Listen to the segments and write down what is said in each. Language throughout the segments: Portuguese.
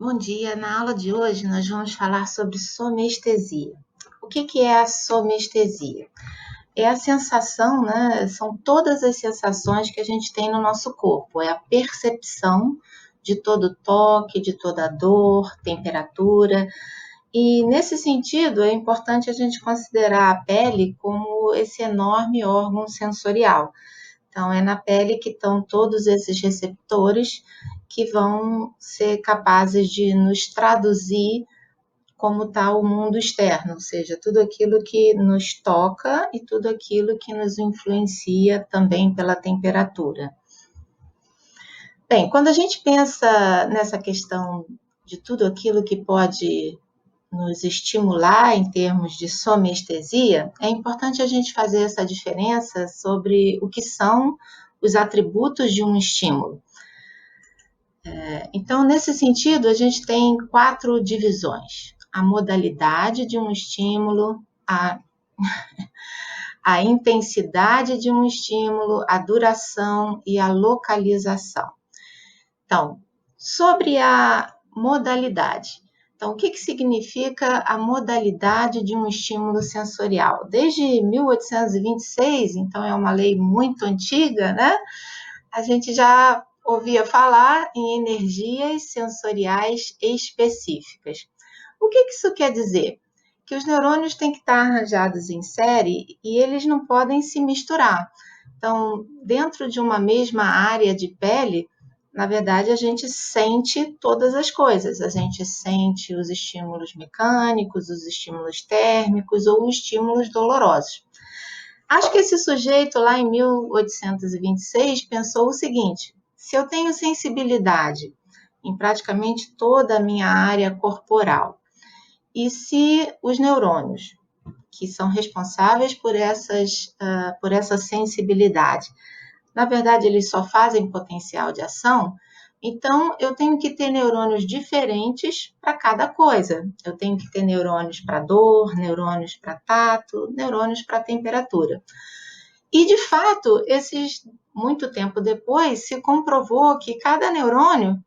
Bom dia, na aula de hoje nós vamos falar sobre somestesia. O que é a somestesia? É a sensação, né? São todas as sensações que a gente tem no nosso corpo, é a percepção de todo toque, de toda dor, temperatura. E nesse sentido é importante a gente considerar a pele como esse enorme órgão sensorial. Então, é na pele que estão todos esses receptores que vão ser capazes de nos traduzir como está o mundo externo, ou seja, tudo aquilo que nos toca e tudo aquilo que nos influencia também pela temperatura. Bem, quando a gente pensa nessa questão de tudo aquilo que pode nos estimular em termos de somestesia, é importante a gente fazer essa diferença sobre o que são os atributos de um estímulo. Então, nesse sentido, a gente tem 4 divisões: a modalidade de um estímulo, a intensidade de um estímulo, a duração e a localização. Então, sobre a modalidade. Então, o que significa a modalidade de um estímulo sensorial? Desde 1826, então é uma lei muito antiga, né? A gente já ouvia falar em energias sensoriais específicas. O que isso quer dizer? Que os neurônios têm que estar arranjados em série e eles não podem se misturar. Então, dentro de uma mesma área de pele, na verdade, a gente sente todas as coisas. A gente sente os estímulos mecânicos, os estímulos térmicos ou os estímulos dolorosos. Acho que esse sujeito lá em 1826 pensou o seguinte: se eu tenho sensibilidade em praticamente toda a minha área corporal, e se os neurônios, que são responsáveis por essa sensibilidade, na verdade, eles só fazem potencial de ação, então eu tenho que ter neurônios diferentes para cada coisa. Eu tenho que ter neurônios para dor, neurônios para tato, neurônios para temperatura. E, de fato, muito tempo depois, se comprovou que cada neurônio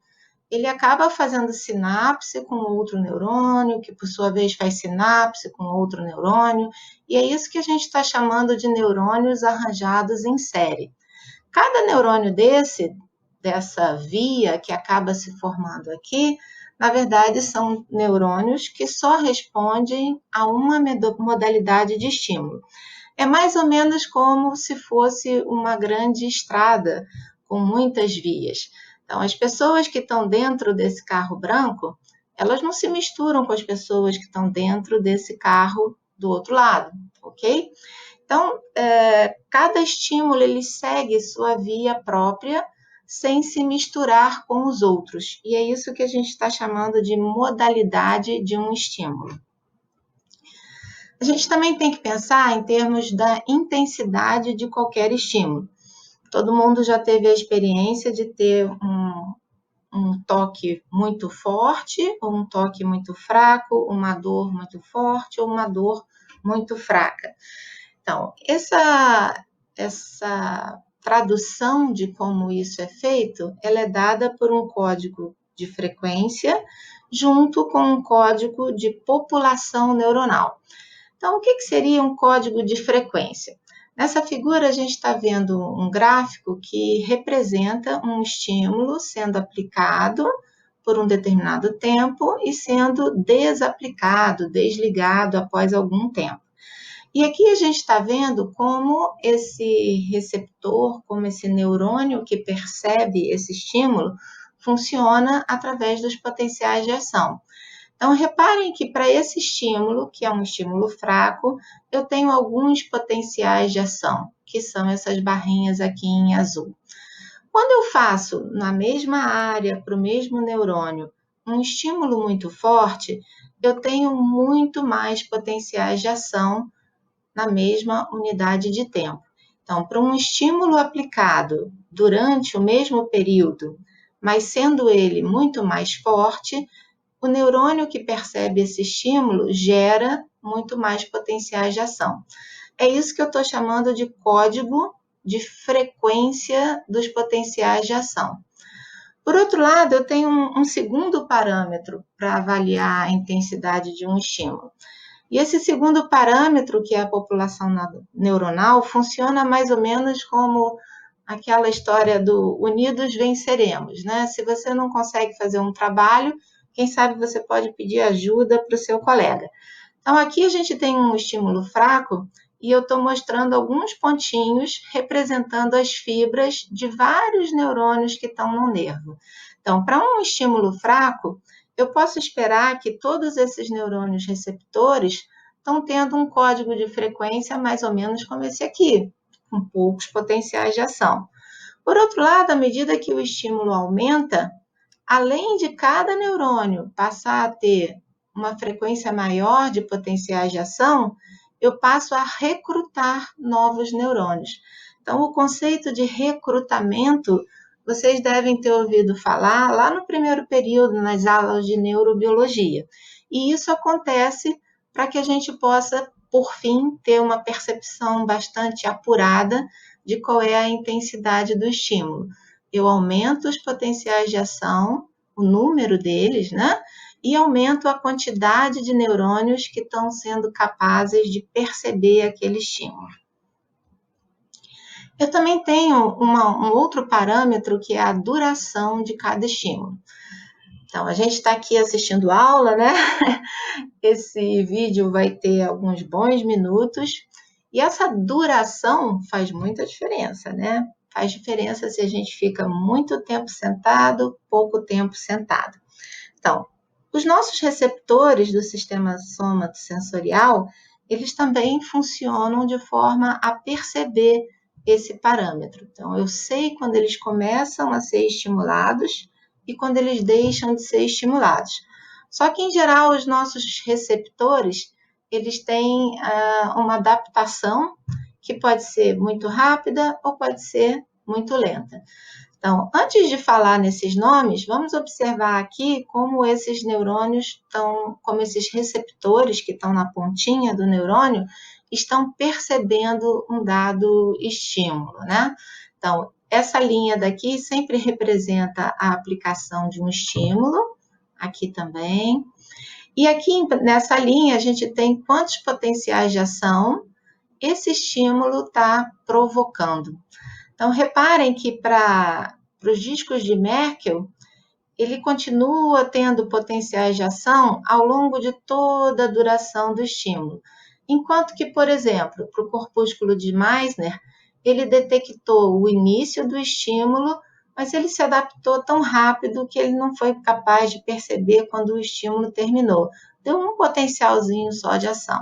ele acaba fazendo sinapse com outro neurônio, que por sua vez faz sinapse com outro neurônio, e é isso que a gente está chamando de neurônios arranjados em série. Cada neurônio dessa via que acaba se formando aqui, na verdade, são neurônios que só respondem a uma modalidade de estímulo. É mais ou menos como se fosse uma grande estrada com muitas vias. Então, as pessoas que estão dentro desse carro branco, elas não se misturam com as pessoas que estão dentro desse carro do outro lado, ok? Então, cada estímulo ele segue sua via própria, sem se misturar com os outros. E é isso que a gente está chamando de modalidade de um estímulo. A gente também tem que pensar em termos da intensidade de qualquer estímulo. Todo mundo já teve a experiência de ter um toque muito forte, ou um toque muito fraco, uma dor muito forte ou uma dor muito fraca. Então, essa tradução de como isso é feito, ela é dada por um código de frequência junto com um código de população neuronal. Então, o que seria um código de frequência? Nessa figura, a gente está vendo um gráfico que representa um estímulo sendo aplicado por um determinado tempo e sendo desaplicado, desligado após algum tempo. E aqui a gente está vendo como esse receptor, como esse neurônio que percebe esse estímulo, funciona através dos potenciais de ação. Então, reparem que para esse estímulo, que é um estímulo fraco, eu tenho alguns potenciais de ação, que são essas barrinhas aqui em azul. Quando eu faço na mesma área, para o mesmo neurônio, um estímulo muito forte, eu tenho muito mais potenciais de ação na mesma unidade de tempo. Então, para um estímulo aplicado durante o mesmo período, mas sendo ele muito mais forte, o neurônio que percebe esse estímulo gera muito mais potenciais de ação. É isso que eu estou chamando de código de frequência dos potenciais de ação. Por outro lado, eu tenho um segundo parâmetro para avaliar a intensidade de um estímulo. E esse segundo parâmetro, que é a população neuronal, funciona mais ou menos como aquela história do unidos venceremos, né? Se você não consegue fazer um trabalho, quem sabe você pode pedir ajuda para o seu colega. Então, aqui a gente tem um estímulo fraco e eu estou mostrando alguns pontinhos representando as fibras de vários neurônios que estão no nervo. Então, para um estímulo fraco, eu posso esperar que todos esses neurônios receptores estão tendo um código de frequência mais ou menos como esse aqui, com poucos potenciais de ação. Por outro lado, à medida que o estímulo aumenta, além de cada neurônio passar a ter uma frequência maior de potenciais de ação, eu passo a recrutar novos neurônios. Então, o conceito de recrutamento, vocês devem ter ouvido falar lá no primeiro período, nas aulas de neurobiologia. E isso acontece para que a gente possa, por fim, ter uma percepção bastante apurada de qual é a intensidade do estímulo. Eu aumento os potenciais de ação, o número deles, né? E aumento a quantidade de neurônios que estão sendo capazes de perceber aquele estímulo. Eu também tenho um outro parâmetro que é a duração de cada estímulo. Então, a gente está aqui assistindo aula, né? Esse vídeo vai ter alguns bons minutos e essa duração faz muita diferença, né? Faz diferença se a gente fica muito tempo sentado, pouco tempo sentado. Então, os nossos receptores do sistema somatosensorial, eles também funcionam de forma a perceber esse parâmetro. Então, eu sei quando eles começam a ser estimulados e quando eles deixam de ser estimulados. Só que, em geral, os nossos receptores, eles têm uma adaptação que pode ser muito rápida ou pode ser muito lenta. Então, antes de falar nesses nomes, vamos observar aqui como esses neurônios estão, como esses receptores que estão na pontinha do neurônio estão percebendo um dado estímulo, né? Então, essa linha daqui sempre representa a aplicação de um estímulo, aqui também. E aqui nessa linha a gente tem quantos potenciais de ação esse estímulo está provocando. Então, reparem que para os discos de Merkel, ele continua tendo potenciais de ação ao longo de toda a duração do estímulo. Enquanto que, por exemplo, para o corpúsculo de Meissner, ele detectou o início do estímulo, mas ele se adaptou tão rápido que ele não foi capaz de perceber quando o estímulo terminou. Deu um potencialzinho só de ação.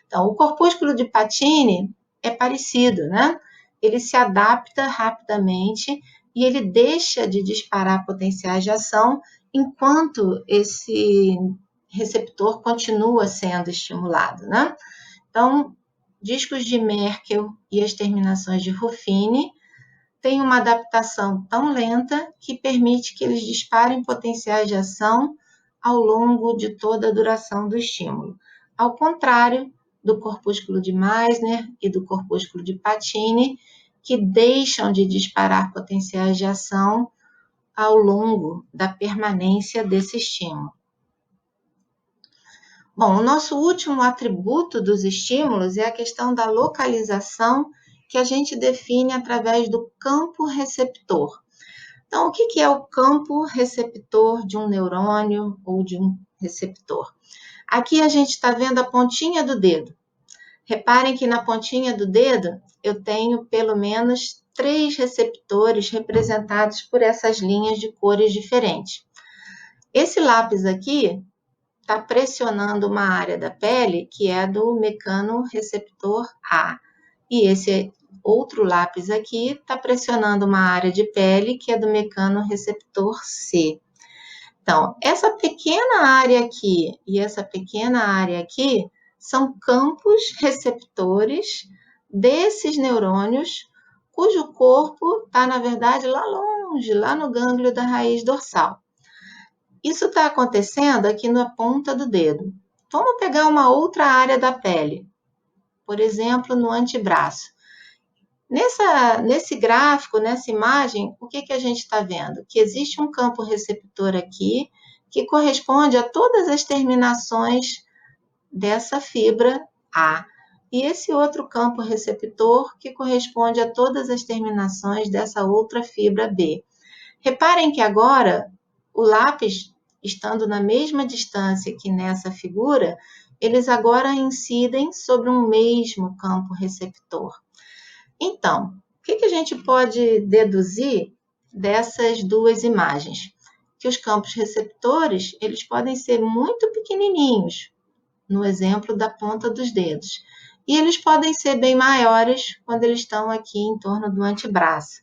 Então, o corpúsculo de Pacini é parecido, né? Ele se adapta rapidamente e ele deixa de disparar potenciais de ação enquanto esse receptor continua sendo estimulado, né? Então, discos de Merkel e as terminações de Ruffini têm uma adaptação tão lenta que permite que eles disparem potenciais de ação ao longo de toda a duração do estímulo. Ao contrário do corpúsculo de Meissner e do corpúsculo de Pacini, que deixam de disparar potenciais de ação ao longo da permanência desse estímulo. Bom, o nosso último atributo dos estímulos é a questão da localização, que a gente define através do campo receptor. Então, o que é o campo receptor de um neurônio ou de um receptor? Aqui a gente está vendo a pontinha do dedo. Reparem que na pontinha do dedo eu tenho pelo menos 3 receptores representados por essas linhas de cores diferentes. Esse lápis aqui está pressionando uma área da pele que é do mecanorreceptor A. E esse outro lápis aqui está pressionando uma área de pele que é do mecanorreceptor C. Então, essa pequena área aqui e essa pequena área aqui são campos receptores desses neurônios, cujo corpo está, na verdade, lá longe, lá no gânglio da raiz dorsal. Isso está acontecendo aqui na ponta do dedo. Vamos pegar uma outra área da pele, por exemplo, no antebraço. Nesse gráfico, nessa imagem, o que a gente está vendo? Que existe um campo receptor aqui que corresponde a todas as terminações dessa fibra A. E esse outro campo receptor que corresponde a todas as terminações dessa outra fibra B. Reparem que agora o lápis, estando na mesma distância que nessa figura, eles agora incidem sobre um mesmo campo receptor. Então, o que a gente pode deduzir dessas duas imagens? Que os campos receptores, eles podem ser muito pequenininhos, no exemplo da ponta dos dedos, e eles podem ser bem maiores quando eles estão aqui em torno do antebraço.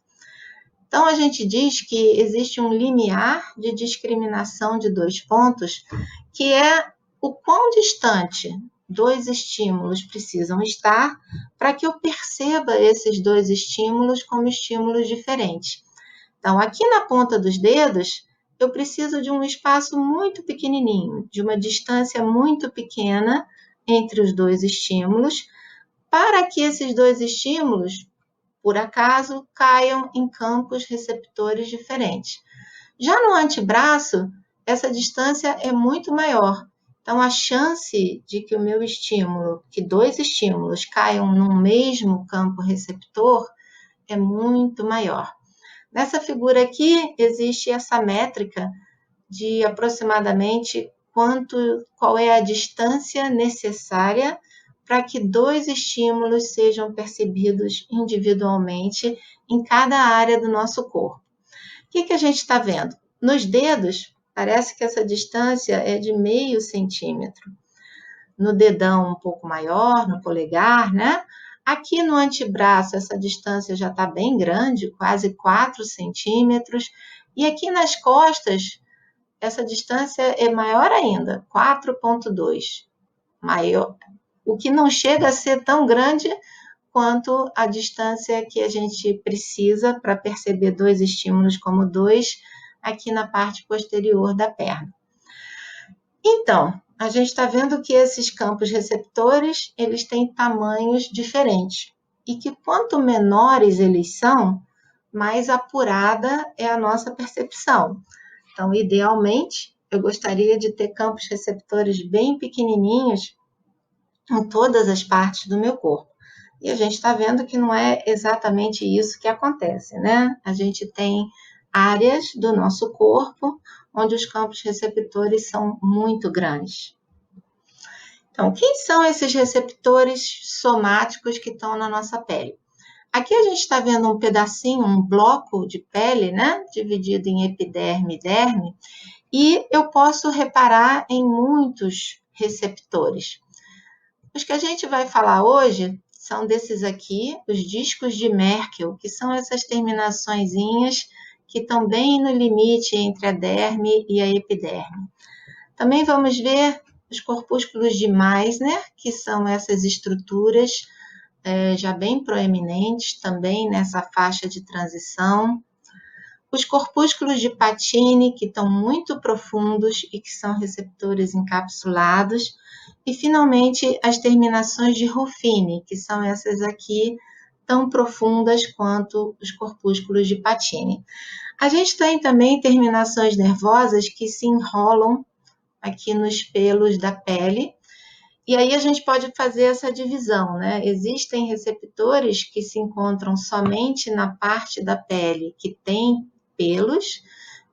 Então, a gente diz que existe um limiar de discriminação de dois pontos, que é o quão distante dois estímulos precisam estar para que eu perceba esses dois estímulos como estímulos diferentes. Então, aqui na ponta dos dedos, eu preciso de um espaço muito pequenininho, de uma distância muito pequena entre os dois estímulos, para que esses dois estímulos, por acaso, caiam em campos receptores diferentes. Já no antebraço, essa distância é muito maior. Então, a chance de que o meu estímulo, que dois estímulos caiam no mesmo campo receptor, é muito maior. Nessa figura aqui, existe essa métrica de aproximadamente qual é a distância necessária para que dois estímulos sejam percebidos individualmente em cada área do nosso corpo. O que a gente está vendo? Nos dedos, parece que essa distância é de 0,5 centímetro. No dedão um pouco maior, no polegar, né? Aqui no antebraço, essa distância já está bem grande, quase 4 centímetros. E aqui nas costas, essa distância é maior ainda, 4,2. Maior, o que não chega a ser tão grande quanto a distância que a gente precisa para perceber dois estímulos como dois aqui na parte posterior da perna. Então, a gente está vendo que esses campos receptores, eles têm tamanhos diferentes e que quanto menores eles são, mais apurada é a nossa percepção. Então, idealmente, eu gostaria de ter campos receptores bem pequenininhos em todas as partes do meu corpo. E a gente está vendo que não é exatamente isso que acontece, né? A gente tem áreas do nosso corpo onde os campos receptores são muito grandes. Então, quem são esses receptores somáticos que estão na nossa pele? Aqui a gente está vendo um pedacinho, um bloco de pele, né? Dividido em epiderme e derme, e eu posso reparar em muitos receptores. Os que a gente vai falar hoje são desses aqui, os discos de Merkel, que são essas terminaçõezinhas que estão bem no limite entre a derme e a epiderme. Também vamos ver os corpúsculos de Meissner, que são essas estruturas já bem proeminentes também nessa faixa de transição. Os corpúsculos de Pacini, que estão muito profundos e que são receptores encapsulados. E, finalmente, as terminações de Ruffini, que são essas aqui, tão profundas quanto os corpúsculos de Pacini. A gente tem também terminações nervosas que se enrolam aqui nos pelos da pele, e aí a gente pode fazer essa divisão, né? Existem receptores que se encontram somente na parte da pele que tem pelos,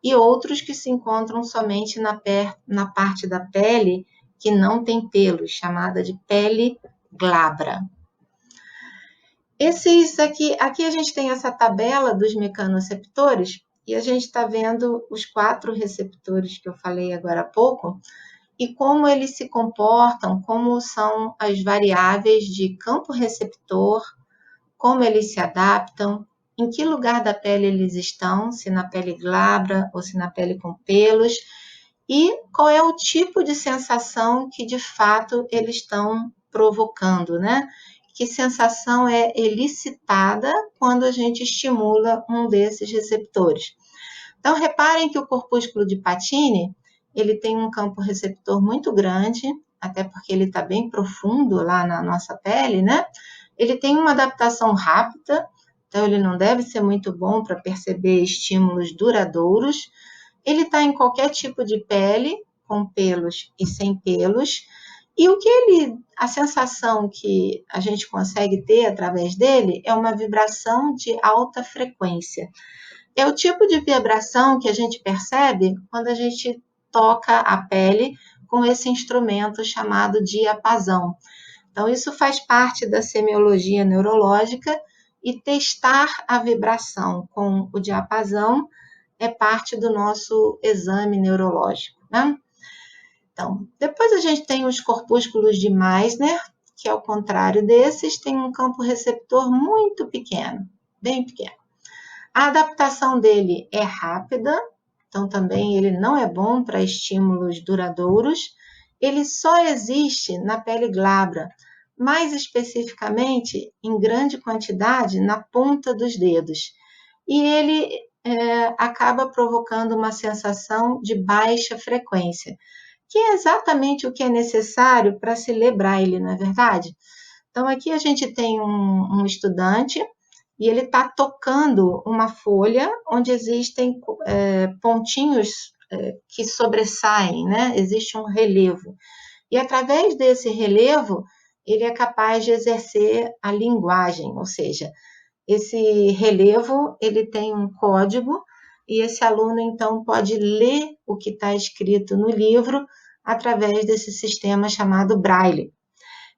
e outros que se encontram somente na parte da pele que não tem pelos, chamada de pele glabra. Aqui a gente tem essa tabela dos mecanoreceptores, e a gente está vendo os 4 receptores que eu falei agora há pouco, e como eles se comportam, como são as variáveis de campo receptor, como eles se adaptam, em que lugar da pele eles estão, se na pele glabra ou se na pele com pelos, e qual é o tipo de sensação que de fato eles estão provocando, né? Que sensação é elicitada quando a gente estimula um desses receptores. Então, reparem que o corpúsculo de Pacini, ele tem um campo receptor muito grande, até porque ele está bem profundo lá na nossa pele, né? Ele tem uma adaptação rápida, então ele não deve ser muito bom para perceber estímulos duradouros. Ele está em qualquer tipo de pele, com pelos e sem pelos, e a sensação que a gente consegue ter através dele é uma vibração de alta frequência. É o tipo de vibração que a gente percebe quando a gente toca a pele com esse instrumento chamado diapasão. Então, isso faz parte da semiologia neurológica e testar a vibração com o diapasão é parte do nosso exame neurológico, né? Então, depois a gente tem os corpúsculos de Meissner, que ao contrário desses, tem um campo receptor muito pequeno, bem pequeno. A adaptação dele é rápida, então também ele não é bom para estímulos duradouros. Ele só existe na pele glabra, mais especificamente em grande quantidade na ponta dos dedos. E ele acaba provocando uma sensação de baixa frequência, que é exatamente o que é necessário para se ler Braille, não é verdade? Então, aqui a gente tem um estudante e ele está tocando uma folha onde existem pontinhos que sobressaem, né? Existe um relevo. E através desse relevo, ele é capaz de exercer a linguagem, ou seja, esse relevo ele tem um código e esse aluno então pode ler o que está escrito no livro através desse sistema chamado Braille.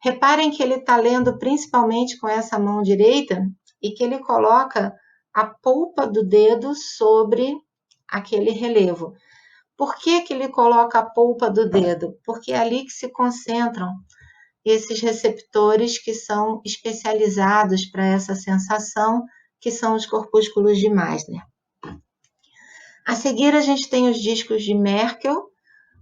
Reparem que ele está lendo principalmente com essa mão direita e que ele coloca a polpa do dedo sobre aquele relevo. Por que ele coloca a polpa do dedo? Porque é ali que se concentram esses receptores que são especializados para essa sensação, que são os corpúsculos de Meissner. A seguir, a gente tem os discos de Merkel.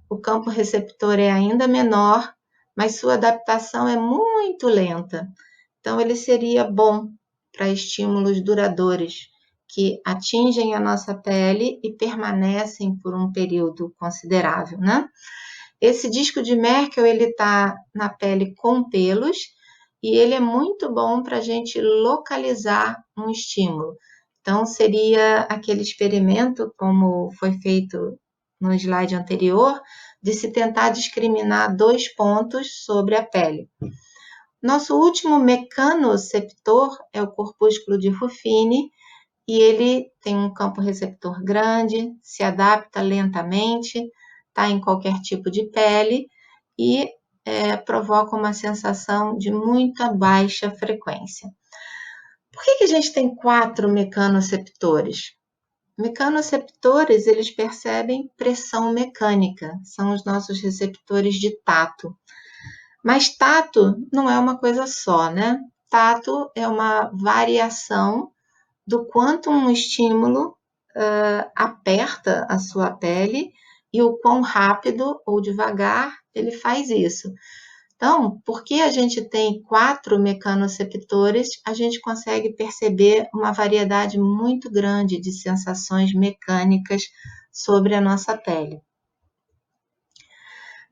O campo receptor é ainda menor, mas sua adaptação é muito lenta. Então, ele seria bom para estímulos duradouros, que atingem a nossa pele e permanecem por um período considerável, né? Esse disco de Merkel, ele está na pele com pelos e ele é muito bom para a gente localizar um estímulo. Então, seria aquele experimento, como foi feito no slide anterior, de se tentar discriminar 2 pontos sobre a pele. Nosso último mecanoceptor é o corpúsculo de Ruffini, e ele tem um campo receptor grande, se adapta lentamente, está em qualquer tipo de pele e provoca uma sensação de muita baixa frequência. Por que a gente tem 4 mecanoceptores? Mecanoceptores, eles percebem pressão mecânica, são os nossos receptores de tato. Mas tato não é uma coisa só, né? Tato é uma variação do quanto um estímulo aperta a sua pele e o quão rápido ou devagar ele faz isso. Então, porque a gente tem 4 mecanoceptores, a gente consegue perceber uma variedade muito grande de sensações mecânicas sobre a nossa pele.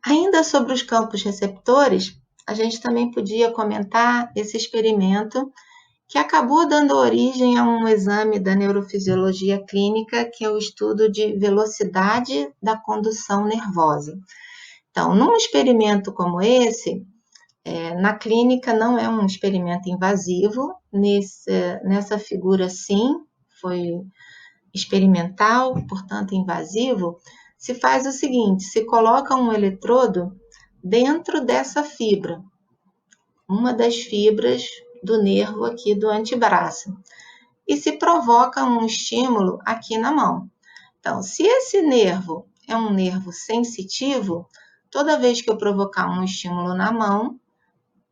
Ainda sobre os campos receptores, a gente também podia comentar esse experimento que acabou dando origem a um exame da neurofisiologia clínica, que é o estudo de velocidade da condução nervosa. Então, num experimento como esse, na clínica não é um experimento invasivo, nessa figura sim, foi experimental, portanto invasivo, se faz o seguinte, se coloca um eletrodo dentro dessa fibra, uma das fibras do nervo aqui do antebraço, e se provoca um estímulo aqui na mão. Então, se esse nervo é um nervo sensitivo, toda vez que eu provocar um estímulo na mão,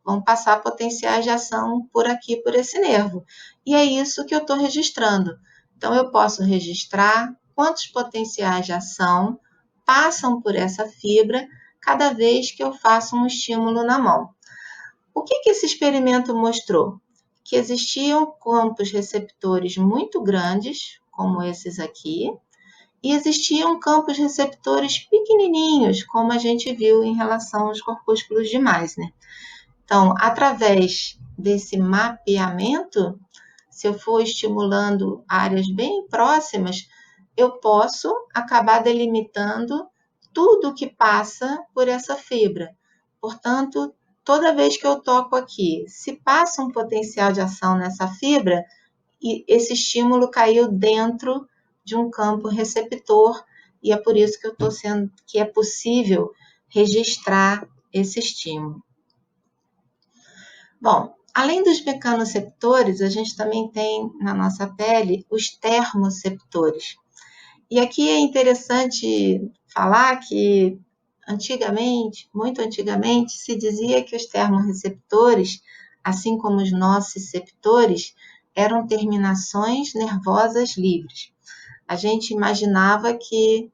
vão passar potenciais de ação por aqui, por esse nervo. E é isso que eu estou registrando. Então, eu posso registrar quantos potenciais de ação passam por essa fibra cada vez que eu faço um estímulo na mão. O que esse experimento mostrou? Que existiam campos receptores muito grandes, como esses aqui, e existiam campos receptores pequenininhos, como a gente viu em relação aos corpúsculos de Meissner. Então, através desse mapeamento, se eu for estimulando áreas bem próximas, eu posso acabar delimitando tudo que passa por essa fibra. Portanto, toda vez que eu toco aqui, se passa um potencial de ação nessa fibra, e esse estímulo caiu dentro de um campo receptor, e é por isso que eu estou sendo que é possível registrar esse estímulo. Bom, além dos mecanoceptores, a gente também tem na nossa pele os termoceptores. E aqui é interessante falar que antigamente, muito antigamente, se dizia que os termorreceptores, assim como os nociceptores, eram terminações nervosas livres. A gente imaginava que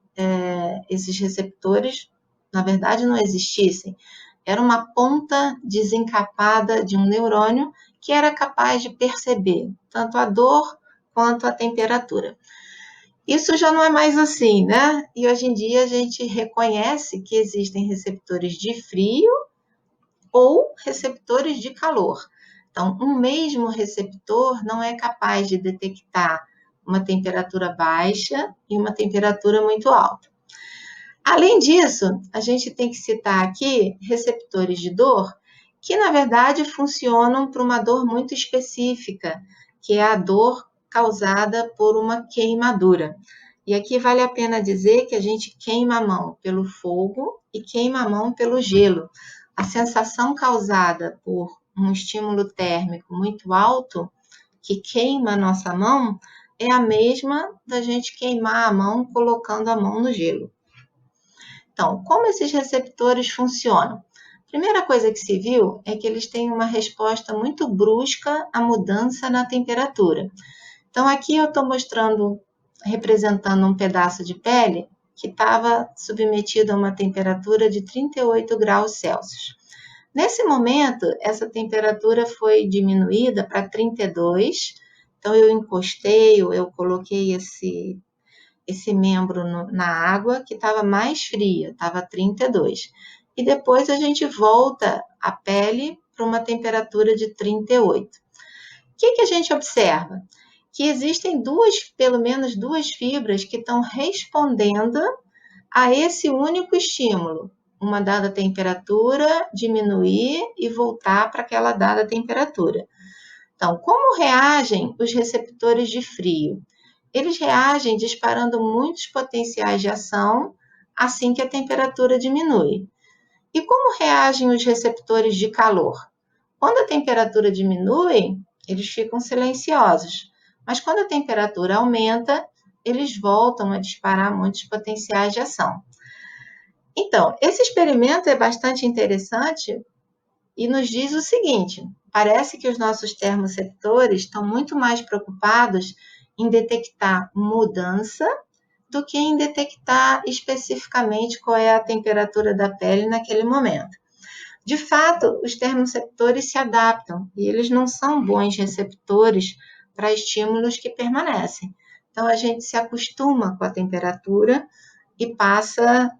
esses receptores, na verdade, não existissem. Era uma ponta desencapada de um neurônio que era capaz de perceber tanto a dor quanto a temperatura. Isso já não é mais assim, né? E hoje em dia a gente reconhece que existem receptores de frio ou receptores de calor. Então, um mesmo receptor não é capaz de detectar uma temperatura baixa e uma temperatura muito alta. Além disso, a gente tem que citar aqui receptores de dor que, na verdade, funcionam para uma dor muito específica, que é a dor causada por uma queimadura. E aqui vale a pena dizer que a gente queima a mão pelo fogo e queima a mão pelo gelo. A sensação causada por um estímulo térmico muito alto, que queima a nossa mão, é a mesma da gente queimar a mão colocando a mão no gelo. Então, como esses receptores funcionam? A primeira coisa que se viu é que eles têm uma resposta muito brusca à mudança na temperatura. Então, aqui eu estou representando um pedaço de pele que estava submetido a uma temperatura de 38 graus Celsius. Nesse momento, essa temperatura foi diminuída para 32, então eu encostei, eu coloquei esse membro na água que estava mais fria, estava 32. E depois a gente volta a pele para uma temperatura de 38. O que a gente observa? Que existem pelo menos duas fibras que estão respondendo a esse único estímulo. Uma dada temperatura, diminuir e voltar para aquela dada temperatura. Então, como reagem os receptores de frio? Eles reagem disparando muitos potenciais de ação assim que a temperatura diminui. E como reagem os receptores de calor? Quando a temperatura diminui, eles ficam silenciosos, mas quando a temperatura aumenta, eles voltam a disparar muitos potenciais de ação. Então, esse experimento é bastante interessante e nos diz o seguinte: parece que os nossos termoceptores estão muito mais preocupados em detectar mudança do que em detectar especificamente qual é a temperatura da pele naquele momento. De fato, os termoceptores se adaptam e eles não são bons receptores para estímulos que permanecem. Então, a gente se acostuma com a temperatura e passa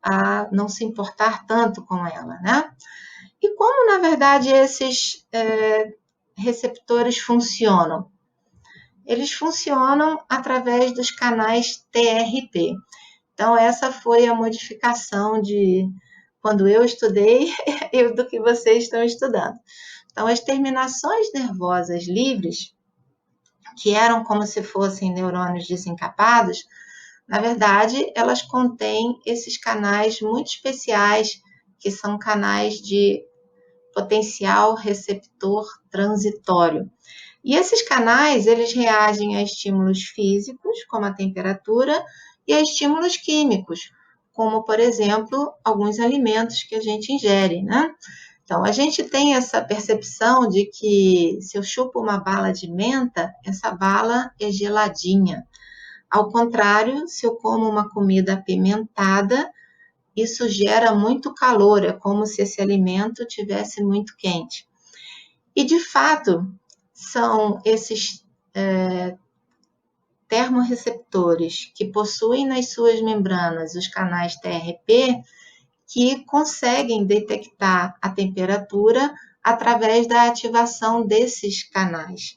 a não se importar tanto com ela, né? E como, na verdade, esses receptores funcionam? Eles funcionam através dos canais TRP. Então, essa foi a modificação de quando eu estudei e do que vocês estão estudando. Então, as terminações nervosas livres, que eram como se fossem neurônios desencapados, na verdade, elas contêm esses canais muito especiais, que são canais de potencial receptor transitório. E esses canais, eles reagem a estímulos físicos, como a temperatura, e a estímulos químicos, como, por exemplo, alguns alimentos que a gente ingere, né? Então, a gente tem essa percepção de que se eu chupo uma bala de menta, essa bala é geladinha. Ao contrário, se eu como uma comida apimentada, isso gera muito calor, é como se esse alimento tivesse muito quente. E, de fato, são esses termorreceptores que possuem nas suas membranas os canais TRP que conseguem detectar a temperatura através da ativação desses canais.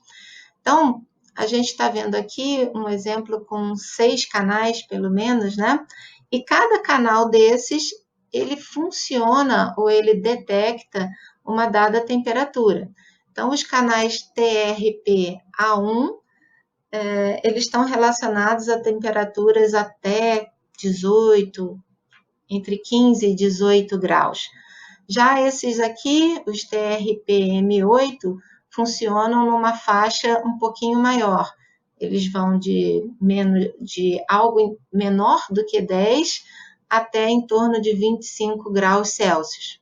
Então, a gente está vendo aqui um exemplo com 6 canais, pelo menos, né? E cada canal desses, ele funciona ou ele detecta uma dada temperatura. Então, os canais TRP-A1, eles estão relacionados a temperaturas até 18, entre 15 e 18 graus. Já esses aqui, os TRPM8, funcionam numa faixa um pouquinho maior. Eles vão de algo menor do que 10 até em torno de 25 graus Celsius.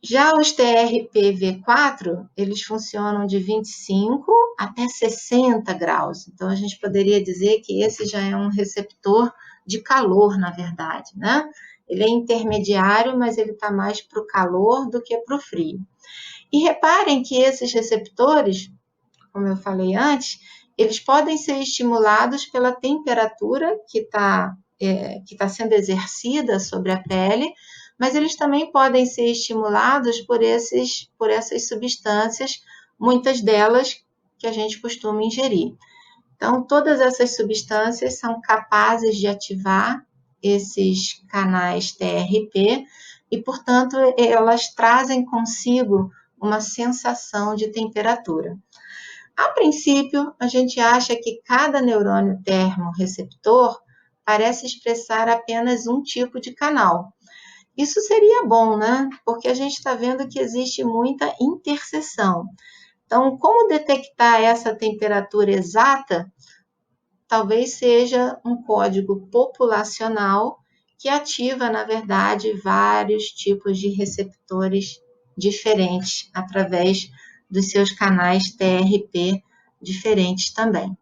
Já os TRPV4, eles funcionam de 25 até 60 graus. Então, a gente poderia dizer que esse já é um receptor de calor, na verdade, né? Ele é intermediário, mas ele está mais para o calor do que para o frio. E reparem que esses receptores, como eu falei antes, eles podem ser estimulados pela temperatura que está sendo exercida sobre a pele, mas eles também podem ser estimulados por essas substâncias, muitas delas que a gente costuma ingerir. Então, todas essas substâncias são capazes de ativar esses canais TRP e, portanto, elas trazem consigo uma sensação de temperatura. A princípio, a gente acha que cada neurônio termorreceptor parece expressar apenas um tipo de canal. Isso seria bom, né? Porque a gente está vendo que existe muita interseção. Então, como detectar essa temperatura exata? Talvez seja um código populacional que ativa, na verdade, vários tipos de receptores diferentes através dos seus canais TRP diferentes também.